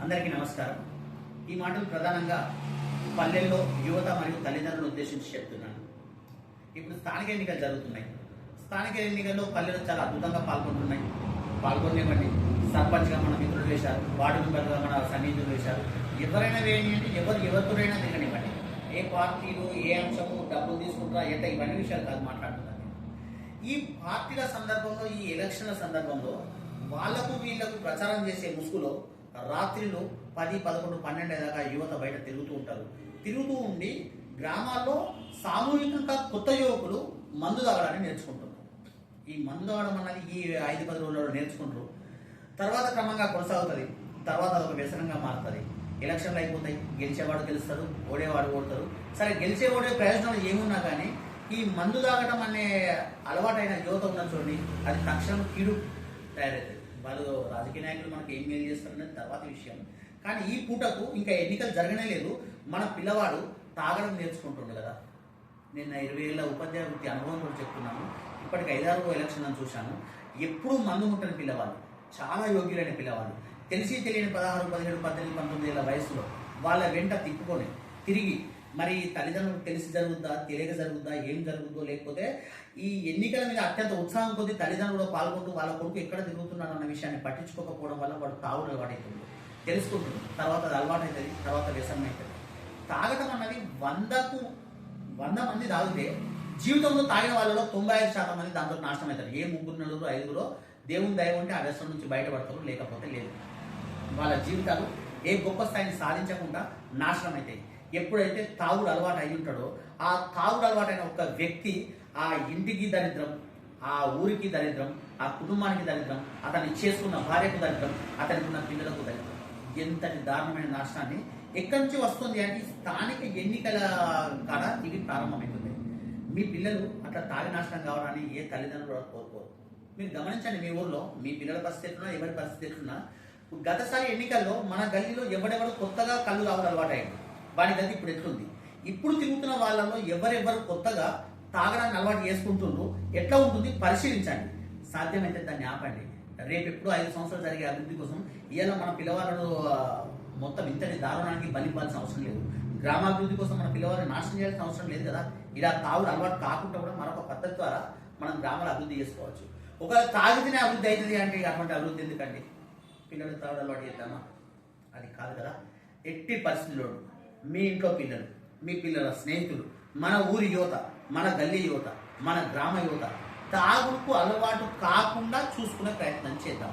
అందరికీ నమస్కారం. ఈ మాటలు ప్రధానంగా పల్లెల్లో యువత మరియు తల్లిదండ్రులను ఉద్దేశించి చెప్తున్నాను. ఇప్పుడు స్థానిక ఎన్నికలు జరుగుతున్నాయి. స్థానిక ఎన్నికల్లో పల్లెలు చాలా అద్భుతంగా పాల్గొనేవండి. సర్పంచ్గా మన మిత్రులు వేశారు, వార్డు మెంబర్గా మన సన్నిహితులు వేశారు. ఎవరైనా వేయండి, ఎవరితోనైనా తిరగనివ్వండి. ఏ పార్టీలు ఏ అంశము డబ్బులు తీసుకుంటారా ఎట్లా ఇవన్నీ విషయాలు కాదు మాట్లాడుతున్నారు. ఈ పార్టీల సందర్భంలో, ఈ ఎలక్షన్ల సందర్భంలో వాళ్లకు వీళ్లకు ప్రచారం చేసే ముసుగులో రాత్రిలో 10, 11, 12 దాకా యువత బయట తిరుగుతూ ఉండి గ్రామాల్లో సామూహికంగా కొత్త యువకులు మందు తాగడాన్ని నేర్చుకుంటున్నారు. ఈ మందు తాగడం అన్నది ఈ 5-10 రోజుల్లో నేర్చుకుంటారు. తర్వాత క్రమంగా కొనసాగుతుంది. తర్వాత అదొక వ్యసనంగా మారుతుంది. ఎలక్షన్లు అయిపోతాయి, గెలిచేవాడు గెలుస్తాడు, ఓడేవాడు ఓడతారు. సరే, గెలిచే ఓడే ప్రయోజనాలు ఏమున్నా కానీ ఈ మందు తాగడం అనే అలవాటైన యువత ఉన్న చూడండి, అది తక్షణం కీడు తయారవుతుంది. వాళ్ళు రాజకీయ నాయకులు మనకి ఏం మేలు చేస్తారనేది తర్వాత విషయం. కానీ ఈ పూటకు ఇంకా ఎన్నికలు జరగనే లేదు, మన పిల్లవాడు తాగడం నేర్చుకుంటుండే కదా. నేను 20 ఏళ్ళ ఉపాధ్యాయ వృత్తి అనుభవం కూడా చెప్తున్నాను. ఇప్పటికి 5-6 ఎలక్షన్లను చూశాను. ఎప్పుడూ మందు ముట్టని పిల్లవాళ్ళు, చాలా యోగ్యులైన పిల్లవాళ్ళు, తెలిసి తెలియని 16, 17, 18, 19 ఏళ్ళ వయసులో వాళ్ళ వెంట తిప్పుకొని తిరిగి మరి తల్లిదండ్రులకు తెలిసి జరుగుద్దా, తెలియక జరుగుద్దా, ఏం జరుగుద్దో, లేకపోతే ఈ ఎన్నికల మీద అత్యంత ఉత్సాహం కొద్దీ తల్లిదండ్రులు పాల్గొంటూ వాళ్ళ కొడుకు ఎక్కడ తిరుగుతున్నాడు అన్న విషయాన్ని పట్టించుకోకపోవడం వల్ల వాడు తాగుడు అలవాటవుతుంది. తెలుసుకుంటుంది, తర్వాత అది అలవాటు అవుతుంది, తర్వాత వ్యసనం అవుతుంది. తాగటం అన్నది 100 మంది తాగితే జీవితంలో తాగిన వాళ్ళలో 95% మంది దాంతో నాశనం అవుతారు. ఏ 3, 4, 5 దేవుని దయ ఉంటే ఆ వ్యసనం నుంచి బయటపడతారు, లేకపోతే లేదు. వాళ్ళ జీవితాలు ఏ గొప్ప స్థాయిని సాధించకుండా నాశనం అవుతాయి. ఎప్పుడైతే తాగుడు అలవాటు అయి ఉంటాడో, ఆ తాగుడు అలవాటైన ఒక వ్యక్తి ఆ ఇంటికి దరిద్రం, ఆ ఊరికి దరిద్రం, ఆ కుటుంబానికి దరిద్రం, అతన్ని చేసుకున్న భార్యకు దరిద్రం, అతనికి ఉన్న పిల్లలకు దరిద్రం. ఎంతటి దారుణమైన నాశనాన్ని ఎక్కడి నుంచి వస్తుంది అంటే స్థానిక ఎన్నికల కాడ ఇది ప్రారంభమవుతుంది. మీ పిల్లలు అట్లా తాగి నాశనం కావడాన్ని ఏ తల్లిదండ్రులు కోరుకోరు. మీరు గమనించండి, మీ ఊర్లో మీ పిల్లల పరిస్థితి ఎట్లున్నా, ఎవరి పరిస్థితి ఎట్లున్నా. గతసారి ఎన్నికల్లో మన గల్లీలో ఎవడెవరు కొత్తగా కళ్ళు తాగుడు అలవాటు అయ్యింది, వాడి గది ఇప్పుడు ఎట్లుంది. ఇప్పుడు తిరుగుతున్న వాళ్ళలో ఎవరెవరు కొత్తగా తాగడాన్ని అలవాటు చేసుకుంటుండ్రు, ఎట్లా ఉంటుంది పరిశీలించండి. సాధ్యమైతే దాన్ని ఆపండి. రేపు ఎప్పుడు 5 సంవత్సరాలు జరిగే అభివృద్ధి కోసం ఇవాళ మన పిల్లవాళ్ళను మొత్తం ఇంతటి దారుణానికి బలివ్వాల్సిన అవసరం లేదు. గ్రామాభివృద్ధి కోసం మన పిల్లవాళ్ళని నాశనం చేయాల్సిన అవసరం లేదు కదా. ఇలా తాగుడు అలవాటు కాకుండా కూడా మరొక పద్ధతి ద్వారా మనం గ్రామాల అభివృద్ధి చేసుకోవచ్చు. ఒకవేళ తాగితేనే అభివృద్ధి అవుతుంది అంటే అటువంటి అభివృద్ధి ఎందుకండి? పిల్లలు తాగుడు అలవాటు చేద్దామా? అది కాదు కదా. ఎట్టి పరిస్థితుల్లో మీ ఇంట్లో పిల్లలు, మీ పిల్లల స్నేహితులు, మన ఊరి యువత, మన గల్లీ యువత, మన గ్రామ యువత తాగుడుకు అలవాటు కాకుండా చూసుకునే ప్రయత్నం చేద్దాం.